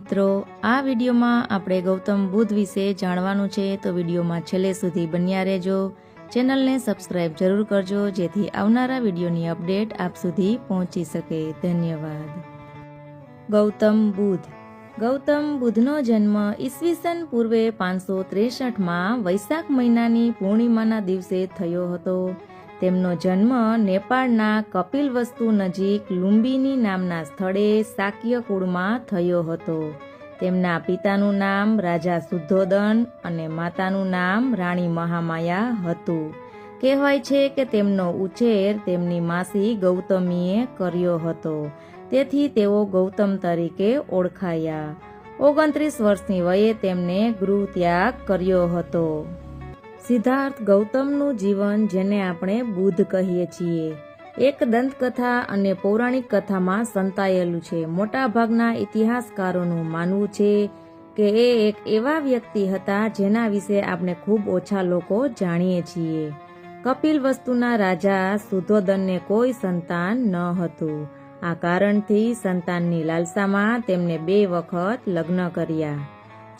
મિત્રો, આ વિડીયોમાં આપણે ગૌતમ બુદ્ધ વિશે જાણવાનું છે, તો વિડીયોમાં છેલ્લે સુધી બન્યા રહેજો। ચેનલને સબસ્ક્રાઇબ જરૂર કરજો જેથી આવનારા વિડીયોની અપડેટ આપ સુધી પહોંચી શકે। ધન્યવાદ। ગૌતમ બુદ્ધનો જન્મ ઈસવીસન પૂર્વે 563માં વૈશાખ મહિનાની પૂર્ણિમાના દિવસે થયો હતો। તેમનો જન્મ નેપાળના કપિલવસ્તુ નજીક લુંબિની નામના સ્થળે શાક્ય કુળમાં થયો હતો। તેમના પિતાનું નામ રાજા શુદ્ધોદન અને માતાનું નામ રાણી મહામાયા હતું। કહેવાય છે કે તેમનો ઉછેર તેમની માસી ગૌતમીએ કર્યો હતો, તેથી તેઓ ગૌતમ તરીકે ઓળખાયા। 29 વર્ષની વયે તેમને ગૃહ ત્યાગ કર્યો હતો। સિદ્ધાર્થ ગૌતમનું જીવન, જેને આપણે બુદ્ધ કહીએ છીએ, એક દંતકથા અને પૌરાણિક કથામાં સંતાયેલું છે। મોટાભાગના ઇતિહાસકારોનું માનવું છે કે એ એક એવા વ્યક્તિ હતા જેના વિશે આપણે ખૂબ ઓછા લોકો જાણીએ છીએ। કપિલવસ્તુના રાજા શુદ્ધોદનને કોઈ સંતાન ન હતું। આ કારણથી સંતાનની લાલસામાં તેમને 2 વખત લગ્ન કર્યા,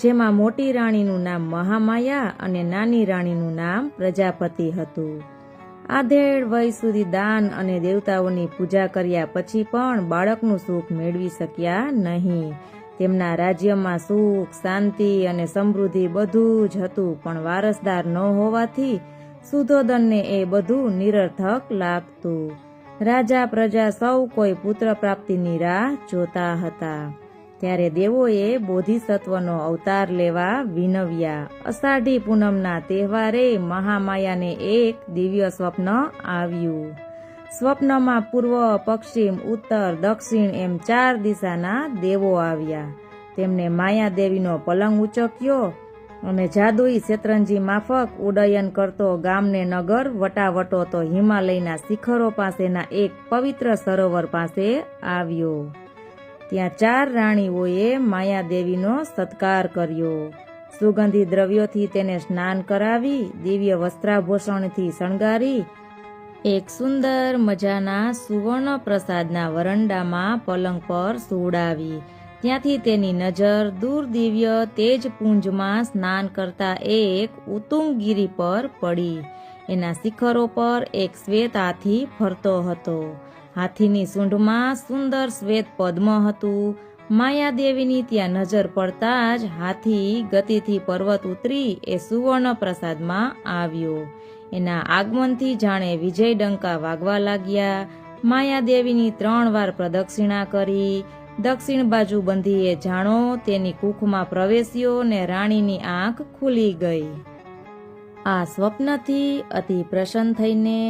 જેમાં મોટી રાણીનું નામ મહામાયા અને નાની રાણીનું નામ પ્રજાપતિ હતું। આધેડ વય સુધી દાન અને દેવતાઓની પૂજા કર્યા પછી પણ બાળકનું સુખ મેળવી શક્યા નહીં। તેમના રાજ્યમાં સુખ, શાંતિ અને સમૃદ્ધિ બધું જ હતું, પણ વારસદાર ન હોવાથી શુદ્ધોદનને એ બધું નિરર્થક લાગતું। રાજા પ્રજા સૌ કોઈ પુત્ર પ્રાપ્તિની રાહ જોતા હતા। ત્યારે દેવોએ બોધિસત્વનો અવતાર લેવા વિનવ્યા। અષાઢી પૂનમના તહેવારે મહામાયાને એક દિવ્ય સ્વપ્ન આવ્યું। સ્વપ્નમાં પૂર્વ, પશ્ચિમ, ઉત્તર, દક્ષિણ એમ 4 દિશાના દેવો આવ્યા। તેમને માયાદેવીનો પલંગ ઉચક્યો અને જાદુઈ શેતરંજી માફક ઉડ્ડયન કરતો ગામને નગર વટાવટો તો હિમાલયના શિખરો પાસેના એક પવિત્ર સરોવર પાસે આવ્યો। ત્યાં 4 રાણીઓએ માયાદેવીનો સત્કાર કર્યો। સુગંધી દ્રવ્યોથી તેને સ્નાન કરાવી, દિવ્ય વસ્ત્રાભૂષણથી શણગારી, એક સુંદર મજાના સુવર્ણ પ્રસાદના વરંડામાં પલંગ પર સુવડાવી। ત્યાંથી તેની નજર દૂર દિવ્ય તેજપુંજમાં સ્નાન કરતા એક ઉત્તુંગગીરી પર પડી। એના શિખરો પર એક શ્વેત હાથી ફરતો હતો। હાથીની સૂંઢમાં સુંદર શ્વેત પદ્મ હતું। માયાદેવીની ત્યાં નજર પડતા જ હાથી ગતિથી પર્વત ઉતરી એ સુવર્ણ પ્રસાદમાં આવ્યો। એના આગમનથી જાણે વિજય ડંકા વાગવા લાગ્યા। માયાદેવીની 3 વાર પ્રદક્ષિણા કરી। દક્ષિણ બાજુ બંધીએ જાણો તેની કુખમાં પ્રવેશ્યો ને રાણીની આંખ ખુલી ગઈ। આ સ્વપ્નથી અતિ પ્રસન્ન થઈને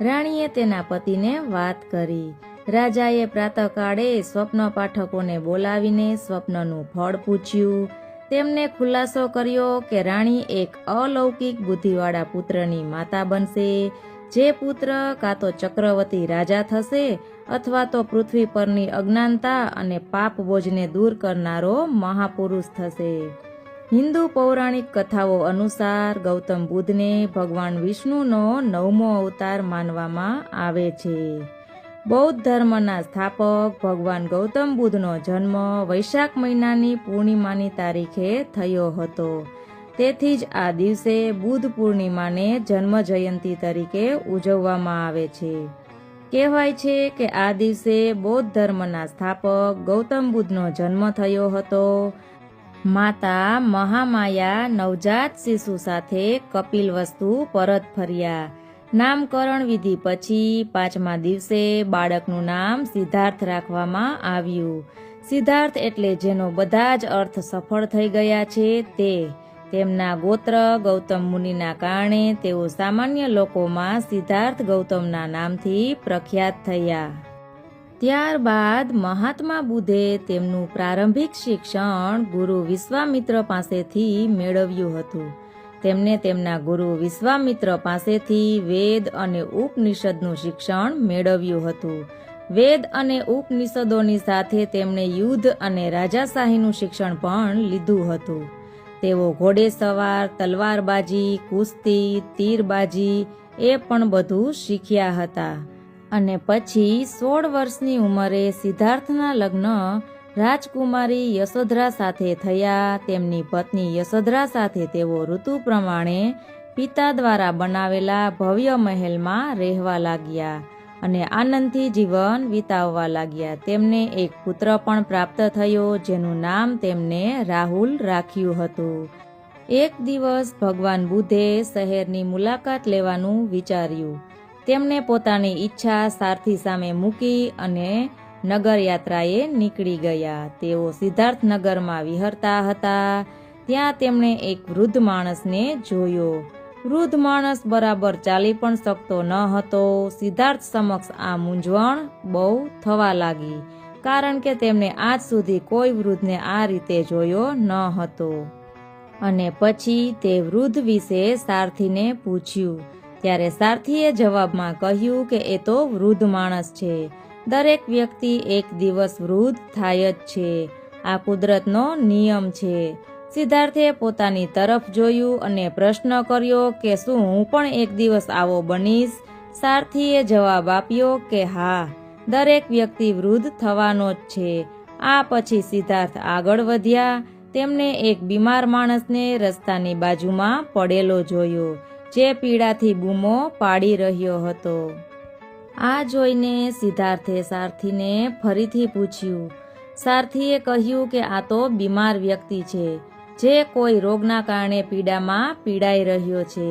રાણીએ તેના પતિને વાત કરી। રાજાએ પ્રાતઃકાળે સ્વપ્ન પાઠકોને બોલાવીને સ્વપ્નનું ફળ પૂછ્યું। તેમને ખુલાસો કર્યો કે રાણી એક અલૌકિક બુદ્ધિવાળા પુત્રની માતા બનશે, જે પુત્ર કાં તો ચક્રવર્તી રાજા થશે અથવા તો પૃથ્વી પરની અજ્ઞાનતા અને પાપ બોજને દૂર કરનારો મહાપુરુષ થશે। હિન્દુ પૌરાણિક કથાઓ અનુસાર ગૌતમ બુદ્ધને ભગવાન વિષ્ણુનો 9મો અવતાર માનવામાં આવે છે। બૌદ્ધ ધર્મના સ્થાપક ભગવાન ગૌતમ બુદ્ધનો જન્મ વૈશાખ મહિનાની પૂર્ણિમાની તારીખે થયો હતો। તેથી જ આ દિવસે બુદ્ધ પૂર્ણિમાને જન્મ જયંતિ તરીકે ઉજવવામાં આવે છે। કહેવાય છે કે આ દિવસે બૌદ્ધ ધર્મના સ્થાપક ગૌતમ બુદ્ધનો જન્મ થયો હતો। માતા મહામાયા નવજાત શિશુ સાથે કપિલવસ્તુ પરત ફર્યા। નામકરણ વિધિ પછી 5મા દિવસે બાળકનું નામ સિદ્ધાર્થ રાખવામાં આવ્યું। સિદ્ધાર્થ એટલે જેનો બધા જ અર્થ સફળ થઈ ગયા છે તે। તેમના ગોત્ર ગૌતમ મુનિના કારણે તેઓ સામાન્ય લોકોમાં સિદ્ધાર્થ ગૌતમના નામથી પ્રખ્યાત થયા। ત્યારબાદ મહાત્મા બુદ્ધે તેમનું પ્રારંભિક શિક્ષણ ગુરુ વિશ્વામિત્ર પાસેથી મેળવ્યું હતું। તેમને તેમના ગુરુ વિશ્વામિત્ર પાસેથી વેદ અને ઉપનિષદનું શિક્ષણ મેળવ્યું હતું। વેદ અને ઉપનિષદોની સાથે તેમણે યુદ્ધ અને રાજાશાહીનું શિક્ષણ પણ લીધું હતું। તેઓ ઘોડેસવાર, તલવારબાજી, કુસ્તી, તીરબાજી એ પણ બધું શીખ્યા હતા। અને પછી 16 વર્ષની ઉંમરે સિદ્ધાર્થના લગ્ન રાજકુમારી યશોધરા સાથે થયા. તેમની પત્ની યશોધરા સાથે તેઓ ઋતુ પ્રમાણે પિતા દ્વારા બનાવેલા ભવ્ય મહેલમાં રહેવા લાગ્યા અને આનંદથી જીવન વિતાવવા લાગ્યા. તેમને એક પુત્ર પણ પ્રાપ્ત થયો, જેનું નામ તેમને રાહુલ રાખ્યું હતું. એક દિવસ ભગવાન બુદ્ધે શહેરની મુલાકાત લેવાનું વિચાર્યું. તેમણે પોતાની ઈચ્છા સારથી સામે મૂકી અને નગર યાત્રાએ નીકળી ગયા. તેઓ સિદ્ધાર્થ નગરમાં વિહરતા હતા. ત્યાં તેમણે એક વૃદ્ધ માણસને જોયો. વૃદ્ધ માણસ બરાબર ચાલી પણ શકતો ન હતો. સિદ્ધાર્થ સમક્ષ આ મૂંઝવણ બહુ થવા લાગી, કારણ કે તેમણે આજ સુધી કોઈ વૃદ્ધને આ રીતે જોયો ન હતો. અને પછી તે વૃદ્ધ વિશે સારથીને પૂછ્યું. ત્યારે સારથીએ જવાબમાં કહ્યું કે એ તો વૃદ્ધ માણસ છે. દરેક વ્યક્તિ એક દિવસ વૃદ્ધ થાય જ છે. આ કુદરતનો નિયમ છે. સિદ્ધાર્થે પોતાની તરફ જોયું અને પ્રશ્ન કર્યો કે શું હું પણ એક દિવસ આવો બનીશ? સારથીએ જવાબ આપ્યો કે હા, દરેક વ્યક્તિ વૃદ્ધ થવાનો જ છે. આ પછી સિદ્ધાર્થ આગળ વધ્યા. તેમણે એક બીમાર માણસને રસ્તાની બાજુમાં પડેલો જોયો, જે પીડાથી બૂમો પાડી રહ્યો હતો. આ જોઈને સિદ્ધાર્થે સારથીને ફરીથી પૂછ્યું. સારથીએ કહ્યું કે આ તો બીમાર વ્યક્તિ છે, જે કોઈ રોગના કારણે પીડામાં પીડાઈ રહ્યો છે.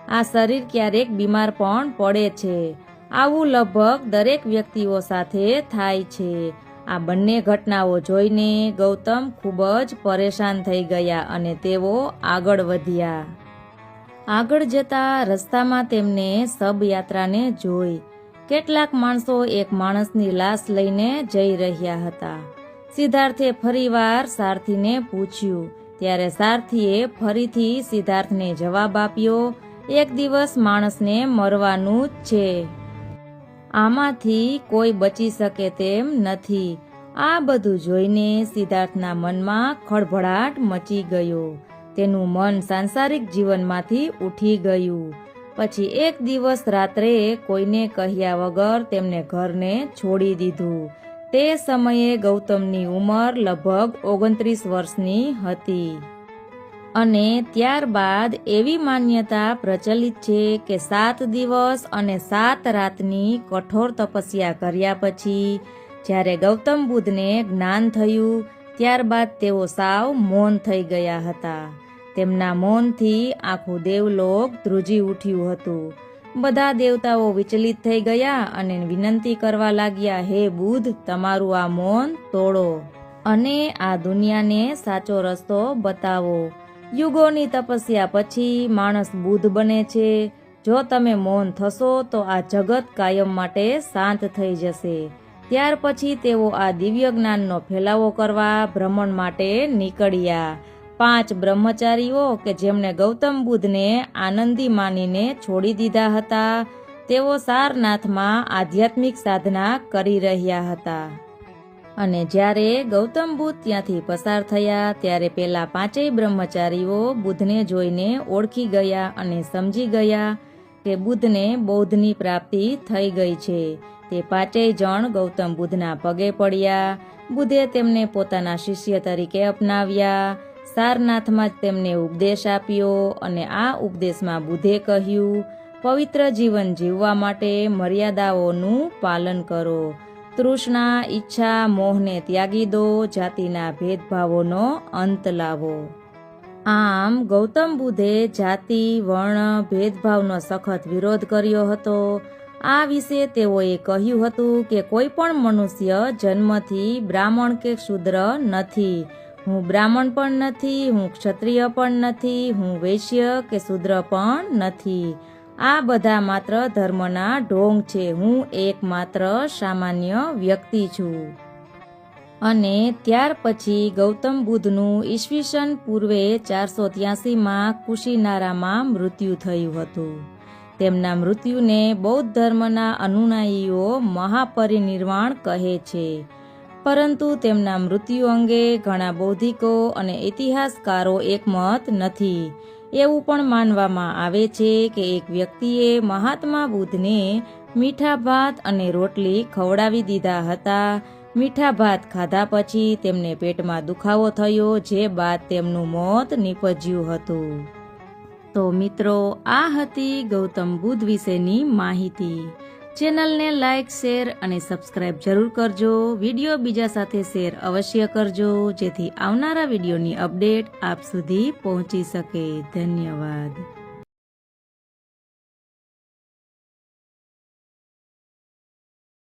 આ શરીર ક્યારેક બીમાર પણ પડે છે. આવું લગભગ દરેક વ્યક્તિઓ સાથે થાય છે. આ બંને ઘટનાઓ જોઈને ગૌતમ ખૂબ જ પરેશાન થઈ ગયા અને તેઓ આગળ વધ્યા. આગળ જતા રસ્તામાં તેમને શબયાત્રાને જોઈ. કેટલાક માણસો એક માણસની લાશ લઈને જઈ રહ્યા હતા. સિદ્ધાર્થે ફરીવાર સારથીને પૂછ્યું. ત્યારે સારથીએ ફરીથી સિદ્ધાર્થને જવાબ આપ્યો, એક દિવસ માણસને મરવાનું જ છે. આમાંથી કોઈ બચી શકે તેમ નથી. આ બધું જોઈને સિદ્ધાર્થના મનમાં ખળભળાટ મચી ગયો. તેનું મન સાંસારિક જીવનમાંથી ઉઠી ગયું. પછી એક દિવસ રાત્રે કોઈને કહ્યા વગર તેમને ઘરને છોડી દીધું. તે સમયે ગૌતમની ઉંમર લગભગ 29 વર્ષની હતી. અને ત્યારબાદ એવી માન્યતા પ્રચલિત છે કે 7 દિવસ અને 7 રાતની કઠોર તપસ્યા કર્યા પછી જ્યારે ગૌતમ બુદ્ધને જ્ઞાન થયું, ત્યારબાદ તેઓ સાવ મૌન થઈ ગયા હતા. તેમના મૌનથી આખું દેવલોક ધ્રુજી ઉઠ્યું હતું. બધા દેવતાઓ વિચલિત થઈ ગયા અને વિનંતી કરવા લાગ્યા, હે બુદ્ધ, તમારું આ મૌન તોડો અને આ દુનિયાને સાચો રસ્તો બતાવો. યુગોની તપસ્યા પછી માણસ બુદ્ધ બને છે. જો તમે મૌન થશો તો આ જગત કાયમ માટે શાંત થઈ જશે. ત્યાર પછી તેઓ આ દિવ્ય જ્ઞાનનો ફેલાવો કરવા ભ્રમણ માટે નીકળ્યા. 5 બ્રહ્મચારીઓ કે જેમણે ગૌતમ બુદ્ધને આનંદી માનીને છોડી દીધા હતા, તેઓ સારનાથમાં આધ્યાત્મિક સાધના કરી રહ્યા હતા. અને જ્યારે ગૌતમ બુદ્ધ ત્યાંથી પસાર થયા ત્યારે પેલા 5 બ્રહ્મચારીઓ બુદ્ધને જોઈને ઓળખી ગયા અને સમજી ગયા કે બુદ્ધને બૌદ્ધની પ્રાપ્તિ થઈ ગઈ છે. તે 5 જણ ગૌતમ બુદ્ધના પગે પડ્યા. બુદ્ધે તેમને પોતાના શિષ્ય તરીકે અપનાવ્યા. સારનાથમાં જ તેમને ઉપદેશ આપ્યો અને આ ઉપદેશમાં બુદ્ધે કહ્યું, પવિત્ર જીવન જીવવા માટે મર્યાદાઓનું પાલન કરો. તૃષ્ણા, ઈચ્છા, મોહને ત્યાગી દો. જાતિના ભેદભાવોનો અંત લાવો. આમ ગૌતમ બુદ્ધે જાતિ, વર્ણ, ભેદભાવનો સખત વિરોધ કર્યો હતો. આ વિશે તેઓએ કહ્યું હતું કે કોઈ પણ મનુષ્ય જન્મથી બ્રાહ્મણ કે શૂદ્ર નથી. હું બ્રાહ્મણ પણ નથી, હું ક્ષત્રિય પણ નથી, હું વૈશ્ય કે શૂદ્ર પણ નથી. આ બધા માત્ર ધર્મના ઢોંગ છે. હું એકમાત્ર સામાન્ય વ્યક્તિ છું. અને ત્યાર પછી ગૌતમ બુદ્ધનું ઈસવીસન પૂર્વે 483માં કુશીનારામાં મૃત્યુ થયું હતું. તેમના મૃત્યુને બૌદ્ધ ધર્મના અનુયાયીઓ મહાપરિનિર્વાણ કહે છે. પરંતુ તેમના મૃત્યુ અંગે ઘણા બૌદ્ધિકો અને ઇતિહાસકારો એકમત નથી. એવું પણ માનવામાં આવે છે કે એક વ્યક્તિએ મહાત્મા બુદ્ધને મીઠા ભાત અને રોટલી ખવડાવી દીધા હતા. મીઠા ભાત ખાધા પછી તેમને પેટમાં દુખાવો થયો, જે બાદ તેમનું મોત નીપજ્યું હતું. તો મિત્રો, આ હતી ગૌતમ બુદ્ધ વિશેની માહિતી. ચેનલને લાઇક, શેર અને સબસ્ક્રાઇબ જરૂર કરજો. વિડીયો બીજા સાથે શેર અવશ્ય કરજો, જેથી આવનારા વિડીયોની અપડેટ આપ સુધી પહોંચી શકે. ધન્યવાદ.